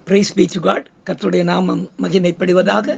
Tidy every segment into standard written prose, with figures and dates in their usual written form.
Price B to God. கர்த்தருடைய நாமம் மகிமைப்படுவதாக.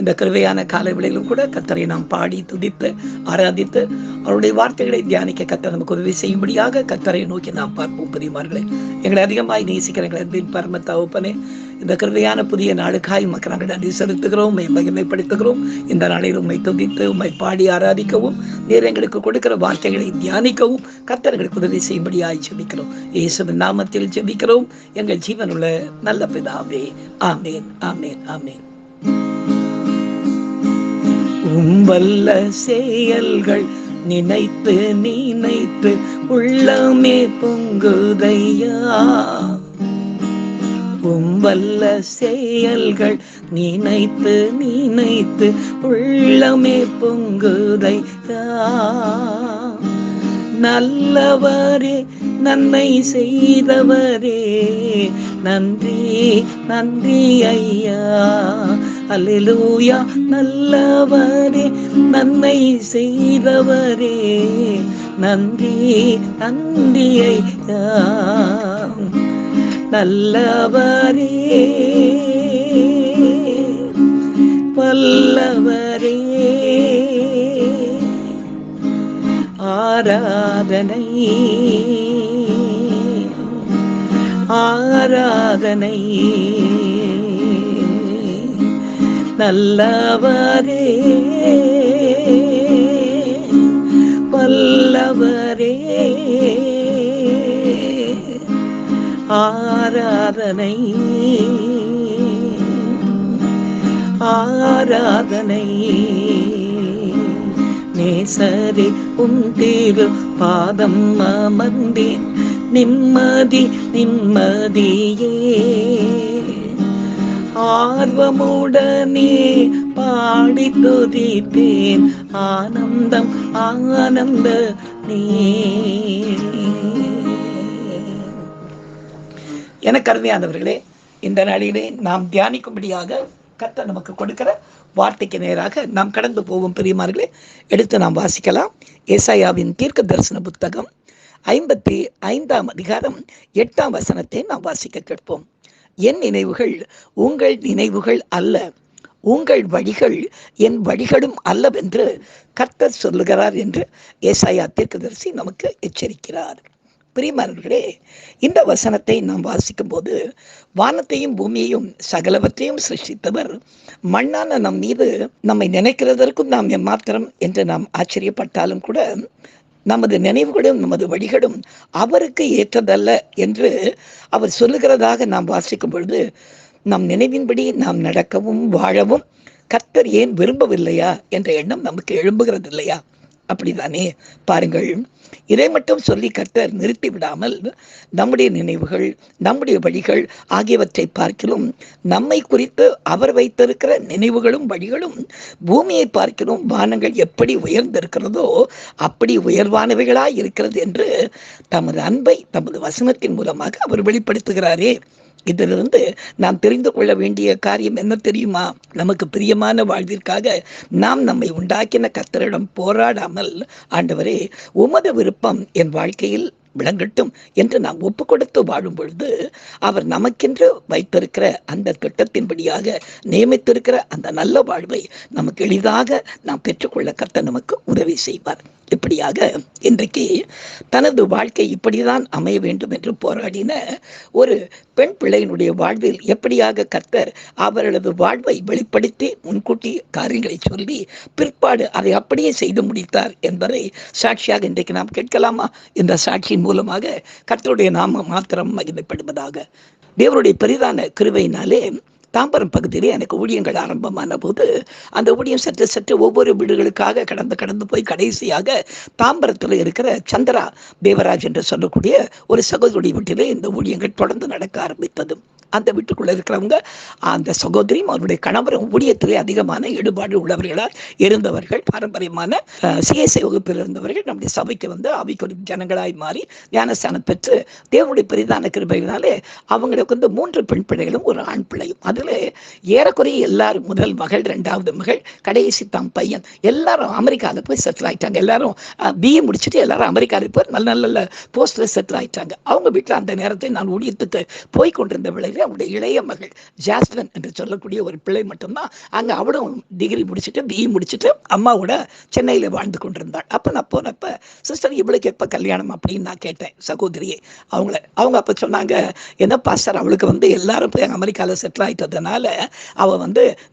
இந்த கிருபையான காலவெளியிலும் கூட கர்த்தரை நாம் பாடி துதித்து ஆராதித்து அவருடைய வார்த்தைகளை தியானிக்க கர்த்தர் நமக்கு உதவி செய்யும்படியாக கர்த்தரை நோக்கி நாம் பார்ப்போம். பிரியமார்களே, எங்களை அதிகமாய் நேசிக்கிற எங்கள் அன்பின் பரம தகப்பனே, இந்த கிருபையான புதிய நாளுக்காய் மக்கள் நாங்கள் நன்றி செலுத்துகிறோம், உம்மை மகிமைப்படுத்துகிறோம். இந்த நாளில் உம்மை துதித்து உம்மை பாடி ஆராதிக்கவும் நீர் எங்களுக்கு கொடுக்கிற வார்த்தைகளை தியானிக்கவும் கர்த்தர் எங்களுக்கு உதவி செய்யும்படியாய் ஜெபிக்கிறோம். இயேசுவின் நாமத்தில் ஜெபிக்கிறோம் எங்கள் ஜீவனுள்ள நல்ல பிதாவே. ஆமேன், ஆமேன், ஆமேன். வல்ல செயல்கள் நினைத்து நினைத்து உள்ளமே பொங்குதையா. வல்ல செயல்கள் நினைத்து நினைத்து உள்ளமே பொங்குதையா. நல்லவரே, நன்மை செய்தவரே, நன்றி நன்றி ஐயா. அல்லேலூயா. நல்லவரே, நன்மை செய்தவரே, நன்றி நன்றி ஐயா. நல்லவரே, வல்லவரே, ஆராதனை ஆராதனை. நல்லவரே, வல்லவரே, ஆராதனை ஆராதனை. நேசரே, திரு பாதம் அமர்ந்தேன், நிம்மதி நிம்மதியே. ஆர்வமுடனே பாடி துதிப்பேன், ஆனந்தம் ஆனந்த நீ. எனக்கு அருமையானவர்களே, இந்த நாளிலே நாம் தியானிக்கும்படியாக கர்த்தர் நமக்கு கொடுக்கிற வார்த்தைக்கு நேராக நாம் கடந்து போவோம். பிரியமார்களே, எடுத்து நாம் வாசிக்கலாம். ஏசாயாவின் தீர்க்க தரிசன புத்தகம் 55ஆம் அதிகாரம் 8ஆம் வசனத்தை நாம் வாசிக்க கேட்போம். என் நினைவுகள் உங்கள் நினைவுகள் அல்ல, உங்கள் வழிகள் என் வழிகளும் அல்லவென்று கர்த்தர் சொல்லுகிறார் என்று ஏசாயா தீர்க்கதரிசி நமக்கு எச்சரிக்கிறார். பிரியமானவர்களே, இந்த வசனத்தை நாம் வாசிக்கும் போது வானத்தையும் பூமியையும் சகலவற்றையும் சிருஷ்டித்தவர் மண்ணான நம் மீது நம்மை நினைக்கிறதற்கும் நாம் எம்மாத்திரம் என்று நாம் ஆச்சரியப்பட்டாலும் கூட நமது நினைவுகளும் நமது வழிகளும் அவருக்கு ஏற்றதல்ல என்று அவர் சொல்லுகிறதாக நாம் வாசிக்கும் பொழுது நம் நினைவின்படி நாம் நடக்கவும் வாழவும் கர்த்தர் ஏன் விரும்பவில்லையா என்ற எண்ணம் நமக்கு எழும்புகிறது இல்லையா? அப்படித்தானே? பாருங்கள், இதை மட்டும் சொல்லி கர்த்தர் நிறுத்தி விடாமல் நம்முடைய நினைவுகள், நம்முடைய வழிகள் ஆகியவற்றை பார்க்கிறோம். நம்மை குறித்து அவர் வைத்திருக்கிற நினைவுகளும் வழிகளும் பூமியை பார்க்கிறோம். வானங்கள் எப்படி உயர்ந்திருக்கிறதோ அப்படி உயர்வானவைகளாய் இருக்கிறது என்று தமது அன்பை தமது வசனத்தின் மூலமாக அவர் வெளிப்படுத்துகிறாரே. இதிலிருந்து நாம் தெரிந்து கொள்ள வேண்டிய காரியம் என்ன தெரியுமா? நமக்கு பிரியமான வாழ்விற்காக நாம் நம்மை உண்டாக்கின கர்த்தரிடம் போராடாமல், ஆண்டவரே உமது விருப்பம் என் வாழ்க்கையில் விளங்கட்டும் என்று நாம் ஒப்பு கொடுத்து வாழும் பொழுது அவர் நமக்கென்று வைத்திருக்கிற அந்த திட்டத்தின்படியாக நியமித்திருக்கிற அந்த நல்ல வாழ்வை நமக்கு எளிதாக நாம் பெற்றுக்கொள்ள கர்த்தர் நமக்கு உதவி செய்வார். இப்படியாக இன்றைக்கு தனது வாழ்க்கை இப்படிதான் அமைய வேண்டும் என்று போராடின ஒரு பெண் பிள்ளையினுடைய வாழ்வில் எப்படியாக கர்த்தர் அவர்களது வாழ்வை வெளிப்படுத்தி முன்கூட்டி காரியங்களை சொல்லி பிற்பாடு அதை அப்படியே செய்து முடித்தார் என்பதை சாட்சியாக இன்றைக்கு நாம் கேட்கலாமா? இந்த சாட்சியின் மூலமாக கர்த்தருடைய நாமம் மாத்திரம் மகிமைப்படுவதாக. தேவனுடைய பெரிதான கிருபையினாலே தாம்பரம் பகுதியிலே எனக்கு ஊழியங்கள் ஆரம்பமான போது அந்த ஊழியம் சற்று சற்று ஒவ்வொரு வீடுகளுக்காக கடந்து போய் கடைசியாக தாம்பரத்தில் இருக்கிற சந்திரா தேவராஜ் என்று சொல்லக்கூடிய ஒரு சகோதரி வீட்டிலே இந்த ஊழியங்கள் தொடர்ந்து நடக்க ஆரம்பித்தது. அந்த வீட்டுக்குள்ள இருக்கிறவங்க அந்த சகோதரியும் அவருடைய கணவரும் ஊழியத்திலே அதிகமான ஈடுபாடு உள்ளவர்களாக இருந்தவர்கள். பாரம்பரியமான சிஎஸ்ஐ வகுப்பில் இருந்தவர்கள் நம்முடைய சபைக்கு வந்து ஆவிக்குரிய ஜனங்களாய் மாறி ஞானஸ்தானம் பெற்று தேவனுடைய பெரிதான கிருபையினாலே அவங்களுக்கு வந்து 3 பெண் பிள்ளைகளும் ஒரு ஆண் பிள்ளையும். அதுல ஏறக்குறைய எல்லாரும் முதல் மகள், 2வது மகள், கடைசி தாம் பையன் எல்லாரும் அமெரிக்காவில் போய் செட்டில் ஆயிட்டாங்க. எல்லாரும் பிஏ முடிச்சுட்டு எல்லாரும் அமெரிக்காவில் போய் நல்ல நல்ல போஸ்ட்ல செட்டில் ஆயிட்டாங்க. அவங்க வீட்டில் அந்த நேரத்தை நான் ஊழியத்துக்கு போய் கொண்டிருந்த விளைவு அவருடைய இளைய மகள் ஜாஸ்மின் என்று சொல்லக்கூடிய ஒரு பிள்ளை மட்டும்தான் அங்கே அவளும் டிகிரி முடிச்சுட்டு பிஇ முடிச்சுட்டு அம்மாவோட சென்னையில் வாழ்ந்து கொண்டிருந்தாள். அப்போ நான் போனப்ப சிஸ்டர் இவளுக்கு எப்போ கல்யாணம் அப்படின்னு நான் கேட்டேன் சகோதரியை அவங்க அப்போ சொன்னாங்க, என்ன பாஸ்டர் அவளுக்கு எல்லாரும் போய் அமெரிக்காவில் செட்டில் ஆகிட்டதுனால அவள்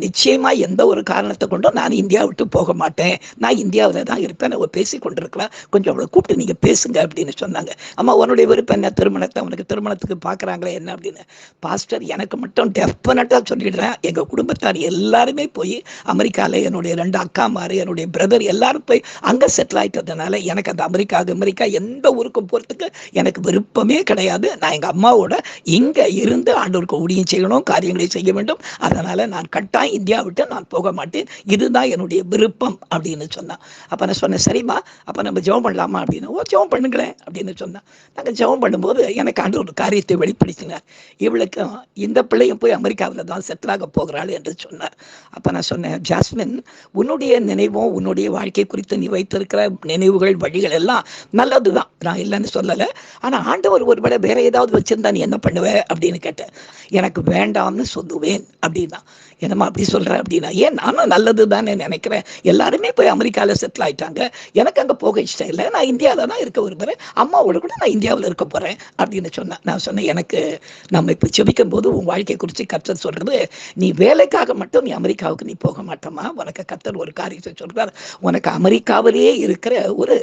நிச்சயமா எந்த ஒரு காரணத்தை கொண்டும் நான் இந்தியா விட்டு போக மாட்டேன், நான் இந்தியாவில் தான் இருப்பேன், அவள் பேசி கொண்டிருக்கலாம், கொஞ்சம் அவளை கூப்பிட்டு நீங்கள் பேசுங்க அப்படின்னு சொன்னாங்க. அம்மா உன்னுடைய விருப்பம் என்ன, திருமணத்தை அவனுக்கு திருமணத்துக்கு பார்க்குறாங்களே என்ன அப்படின்னு. பாஸ்டர் எனக்கு மட்டும் டெஃபினட்டாக சொல்லிடுறேன், எங்கள் குடும்பத்தார் எல்லாருமே போய் அமெரிக்காவில் என்னுடைய 2 அக்காமார் என்னுடைய பிரதர் எல்லாரும் போய் அங்கே செட்டில் ஆகிட்டதுனால எனக்கு அந்த அமெரிக்கா எந்த ஊருக்கும் போகிறதுக்கு எனக்கு விருப்பமே கிடையாது. நான் எங்கள் அம்மாவோட இங்கே இருந்து ஆண்டவருக்கு ஊழியம் செய்யணும், காரியங்களை செய்ய வேண்டும், அதனால் நான் கட்டாயம் இந்தியா விட்டு நான் போக மாட்டேன், இதுதான் என்னுடைய விருப்பம் அப்படின்னு சொன்னான். அப்போ நான் சொன்னேன், சரிம்மா அப்போ நம்ம ஜெபம் பண்ணலாமா அப்படின்னு. ஓ ஜெபம் பண்ணுங்களேன் அப்படின்னு சொன்னான். நாங்கள் ஜெபம் பண்ணும்போது எனக்கு ஆண்டவர் ஒரு காரியத்தை வெளிப்படுத்தினார். இவளுக்கும் இந்த பிள்ளையும் போய் அமெரிக்காவில் தான் செட்டில் ஆக போகிறாள் என்று சொன்னார். அப்போ நான் சொன்னேன், ஜாஸ்மின் உன்னுடைய நினைவும் உன்னுடைய வாழ்க்கை குறித்து நீ வைத்திருக்கிற நினைவுகள் வழிகள் எல்லாம் நல்லது தான், நான் இல்லைன்னு சொல்லலை. ஆனால் ஆண்டவர் ஒருவேளை வேற ஏதாவது வச்சிருந்தா நீ என்ன பண்ணுவ அப்படின்னு கேட்டேன். எனக்கு வேண்டாம்னு சொல்லுவேன் அப்படின்னா. என்னம்மா அப்படி சொல்ற அப்படின்னா, ஏன் நானும் நல்லது தானே நினைக்கிறேன், எல்லாருமே போய் அமெரிக்காவில் செட்டில் ஆயிட்டாங்க, எனக்கு அங்கே போக இஷ்டம் இல்லை, நான் இந்தியாவில் தான் இருக்க விரும்புகிறேன், அம்மாவோட கூட நான் இந்தியாவில் இருக்க போகிறேன் அப்படின்னு சொன்னேன். நான் சொன்னேன், எனக்கு நம்ம இப்போ செபிக்கும் போது உன் வாழ்க்கை குறித்து கர்த்தர் சொல்றது, நீ வேலைக்காக மட்டும் நீ அமெரிக்காவுக்கு நீ போக மாட்டோமா, உனக்கு கர்த்தர் ஒரு காரியத்தை சொல்றார், உனக்கு அமெரிக்காவிலேயே இருக்கிற ஒரு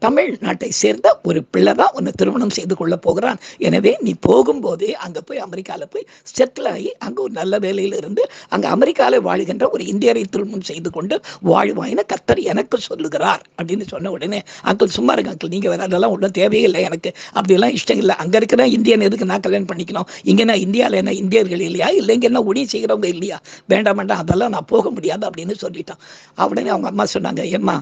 தமிழ்நாட்டை சேர்ந்த ஒரு பிள்ளை தான் உன்னை திருமணம் செய்து கொள்ள போகிறான், எனவே நீ போகும்போதே அங்கே போய் அமெரிக்காவில் போய் செட்டில் ஆகி அங்கே ஒரு நல்ல வேலையில் இருந்து அங்கே அமெரிக்காவில் வாழ்கின்ற ஒரு இந்தியரை திருமணம் செய்து கொண்டு வாழ்வாயின்னு கர்த்தர் எனக்கு சொல்லுகிறார் அப்படின்னு சொன்ன உடனே, அங்கிள் சும்மா இருக்கு அங்கிள், நீங்கள் வேற அதெல்லாம் ஒன்றும் தேவையில்லை, எனக்கு அப்படிலாம் இஷ்டம் இல்லை, அங்கே இருக்கிற இந்தியன் எதுக்கு நான் கல்யாணம் பண்ணிக்கணும், இங்கே நான் இந்தியாவில் என்ன இந்தியர்கள் இல்லையா, இல்லை இங்கே என்ன ஊழியம் செய்கிறவங்க இல்லையா, வேண்டாம் அதெல்லாம் நான் போக முடியாது அப்படின்னு சொல்லிட்டான். உடனே அவங்க அம்மா சொன்னாங்க, ஏம்மா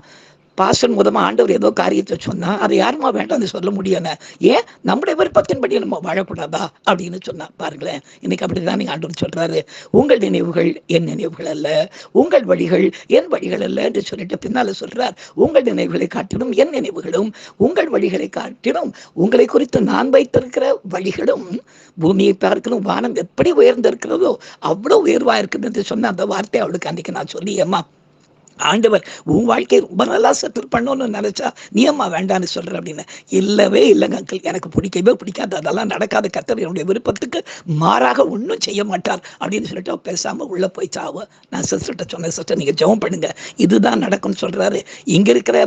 பாஸ்டர் மூலமா ஆண்டவர் ஏதோ காரியத்தை சொன்னா அதை யாருமா வேண்டாம்னு சொல்ல முடியும், ஏன் நம்முடைய விருப்பத்தின்படி நம்ம வாழக்கூடாதா அப்படின்னு சொன்னா. பாருங்களேன், இன்னைக்கு அப்படிதான் நீங்க ஆண்டவர் சொல்றாரு, உங்கள் நினைவுகள் என் நினைவுகள் அல்ல, உங்கள் வழிகள் என் வழிகள் அல்ல என்று சொல்லிட்டு பின்னால சொல்றார், உங்கள் நினைவுகளை காட்டிலும் என் நினைவுகளும், உங்கள் வழிகளை காட்டிலும் உங்களை குறித்து நான் வைத்திருக்கிற வழிகளும் பூமியை பார்க்கணும் வானம் எப்படி உயர்ந்திருக்கிறதோ அவ்வளவு உயர்வா இருக்குது என்று சொன்ன அந்த வார்த்தை அவளுக்கு அன்னைக்கு நான் சொல்லி, ஏம்மா ஆண்டவர் உன் வாழ்க்கையை ரொம்ப நல்லா செட்டில் பண்ணணும்னு நினைச்சா நீ அம்மா வேண்டான்னு சொல்ற அப்படின்னு. இல்லவே இல்லைங்க அங்கிள், எனக்கு பிடிக்கவே பிடிக்காது, அதெல்லாம் நடக்காத, கர்த்தர் என்னுடைய விருப்பத்துக்கு மாறாக ஒன்றும் செய்ய மாட்டார் அப்படின்னு சொல்லிட்டு பேசாம உள்ள போய் சாவ. நான் சிஸ்டர்கிட்ட சொன்னேன், சிஸ்டர் நீங்க ஜெபம் பண்ணுங்க, இதுதான் நடக்கும்னு சொல்றாரு. இங்க இருக்கிற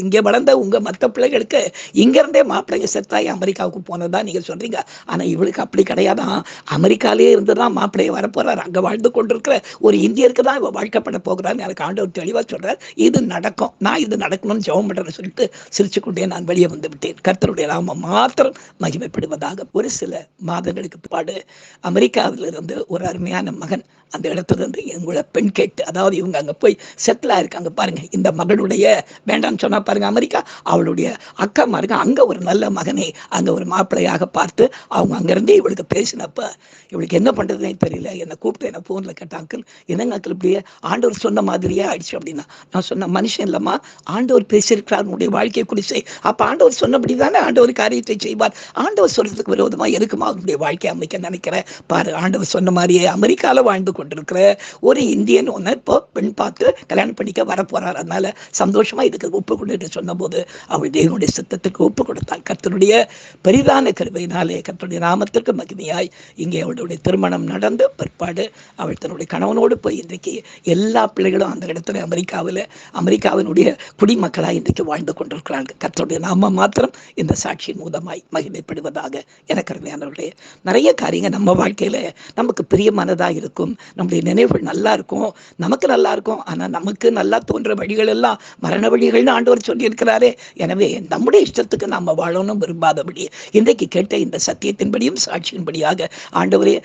இங்க வளர்ந்த உங்க மற்ற பிள்ளைகளுக்கு இங்க இருந்தே மாப்பிள்ளைங்க செத்தாய் அமெரிக்காவுக்கு போனதா நீங்க சொல்றீங்க, ஆனா இவளுக்கு அப்படி கிடையாதான், அமெரிக்காலே இருந்துதான் மாப்பிள்ளைய வரப்போறாரு, அங்க வாழ்ந்து கொண்டிருக்கிற ஒரு இந்தியருக்கு தான் இவ வாழ்க்கப்பட போகிறான்னு எனக்கு ஆண்டவர் தெளிவா சொல்றார். இது நடக்கும், நான் இது நடக்கணும்னு ஜெபம் பண்றேன்னு சொல்லிட்டு சிரிச்சு கொண்டே நான் வெளியே வந்து விட்டேன். கர்த்தருடைய நாமம் மாத்திரம் மகிமைப்படுவதாக. ஒரு சில மாதங்களுக்கு பிற்பாடு அமெரிக்காவில இருந்து ஒரு அருமையான மகன் அந்த இடத்துல இருந்து எங்களோட பெண் கேட்டு, அதாவது இவங்க அங்க போய் செட்டில் ஆயிருக்காங்க பாருங்க, இந்த மகளுடைய வேண்டாம்னு சொன்னா பாருங்க அமெரிக்கா, அவளுடைய அக்கா மாருங்க அங்க ஒரு நல்ல மகனை அங்க ஒரு மாப்பிள்ளையாக பார்த்து அவங்க அங்கிருந்தே இவளுக்கு பேசினப்ப இவளுக்கு என்ன பண்றதுனே தெரியல. என்னை கூப்பிட்டு என்ன போன்ல கேட்டாங்க, என்னங்க அங்கிள் இப்படியே ஆண்டவர் சொன்ன மாதிரியே ஆயிடுச்சு அப்படின்னா. நான் சொன்ன, மனுஷன் இல்லம்மா, ஆண்டவர் பேசியிருக்கிறார் உன்னுடைய வாழ்க்கையை குறித்து, அப்ப ஆண்டவர் சொன்னபடி தானே ஆண்டவர் காரியத்தை செய்வார், ஆண்டவர் சொல்றதுக்கு விரோதமா இருக்குமா அவனுடைய வாழ்க்கையை அமைக்க நினைக்கிறேன் பாரு, ஆண்டவர் சொன்ன மாதிரியே அமெரிக்கால வாழ்ந்து கொண்டிருக்கிற ஒரு இந்தியன் ஒன்று இப்போ பெண் பார்த்து கல்யாணம் பண்ணிக்க வரப்போறார், அதனால சந்தோஷமா இதுக்கு ஒப்பு கொடுத்து சொன்ன போது அவள் தேவனுடைய சித்தத்துக்கு ஒப்பு கொடுத்தாள். கர்த்தருடைய பெரிதான கிருபையினாலே கர்த்தருடைய நாமத்திற்கு மகிமையாய் இங்கே அவளுடைய திருமணம் நடந்து பிற்பாடு அவள் தன்னுடைய கணவனோடு போய் இன்றைக்கு எல்லா பிள்ளைகளும் அந்த இடத்துல அமெரிக்காவினுடைய குடிமக்களாய் இன்றைக்கு வாழ்ந்து கொண்டிருக்கிறார்கள். கர்த்தருடைய நாம மாத்திரம் இந்த சாட்சியின் மூலமாய் மகிமைப்படுவதாக. எனக்கு அருமையானவர்களே, நிறைய காரியங்கள் நம்ம வாழ்க்கையில நமக்கு பிரியமானதாக இருக்கும், நம்முடைய நினைவுகள் நல்லா இருக்கும், நமக்கு நல்லா இருக்கும், ஆனா நமக்கு நல்லா தோன்ற வழிகள் எல்லாம் மரண வழிகள்னு ஆண்டவர் சொல்லி இருக்கிறாரே. எனவே நம்முடைய இஷ்டத்துக்கு நாம வாழணும் விரும்பாதபடி இன்றைக்கு கேட்ட இந்த சத்தியத்தின்படியும் சாட்சியின்படியாக ஆண்டவரே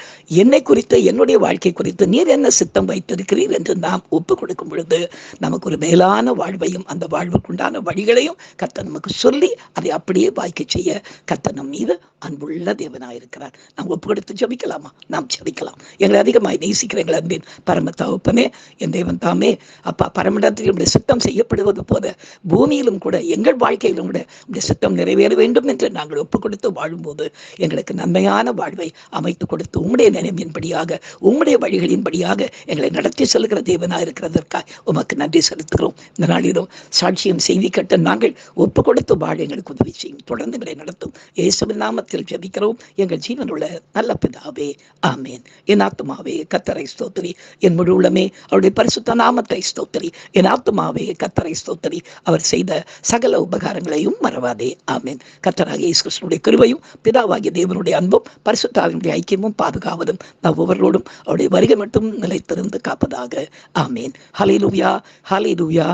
என்னை குறித்து என்னுடைய வாழ்க்கை குறித்து நீர் என்ன சித்தம் வைத்திருக்கிறீர் என்று நாம் ஒப்பு கொடுக்கும் பொழுது நமக்கு ஒரு மேலான வாழ்வையும் அந்த வாழ்வுக்குண்டான வழிகளையும் கர்த்தர் நமக்கு சொல்லி அதை அப்படியே வாய்க்க செய்ய கர்த்தர் நம் மீது அன்புள்ள தேவனாயிருக்கிறார். நாம் ஒப்பு கொடுத்து ஜெபிக்கலாமா? நாம் ஜெபிக்கலாம். எங்களை அதிகமாய் நேசிக்கிற எங்கள் அன்பின் பரம தகப்பனே, என் தேவன் தாமே, அப்பா, பரமண்டத்தில் உடைய சித்தம் செய்யப்படுவது போல பூமியிலும் கூட எங்கள் வாழ்க்கையிலும் கூட உடைய சித்தம் நிறைவேற வேண்டும் என்று நாங்கள் ஒப்பு கொடுத்து வாழும்போது எங்களுக்கு நன்மையான வாழ்வை அமைத்து கொடுத்து உம்முடைய நினைவின்படியாக உம்முடைய வழிகளின்படியாக எங்களை நடத்தி செல்கிற தேவனாக இருக்கிறதற்காக உமக்கு நன்றி செலுத்துகிறோம். இந்த நாளிலும் சாட்சியம் செய்தி கட்ட நாங்கள் ஒப்பு கொடுத்து வாழ எங்களுக்கு உதவி செய்யும். தொடர்ந்து எங்களை நடத்தும் இயேசுவின் நாமத்தில் ஜெபிக்கிறோம் எங்கள் ஜீவனுள்ள நல்ல பிதாவே, ஆமேன். என் ஆத்துமாவே கர்த்தரை ஸ்தோத்திரி, என் முழு உள்ளமே அவருடைய பரிசுத்த நாமத்தை ஸ்தோத்திரி. என் ஆத்துமாவே கர்த்தரை ஸ்தோத்திரி, அவர் செய்த சகல உபகாரங்களையும் மறவாதே, ஆமேன். கர்த்தராகிய இயேசு கிறிஸ்துவினுடைய கிருபையும் பிதாவாகிய தேவனுடைய அன்பும் பரிசுத்தாவினுடைய ஐக்கியமும் பாதுகாவதும் நாம் ஒவ்வொருவரோடும் அவருடைய வருகை மட்டும் நிலைத்திருந்து காப்பதாக, ஆமேன். ஹல்லேலூயா, ஹல்லேலூயா.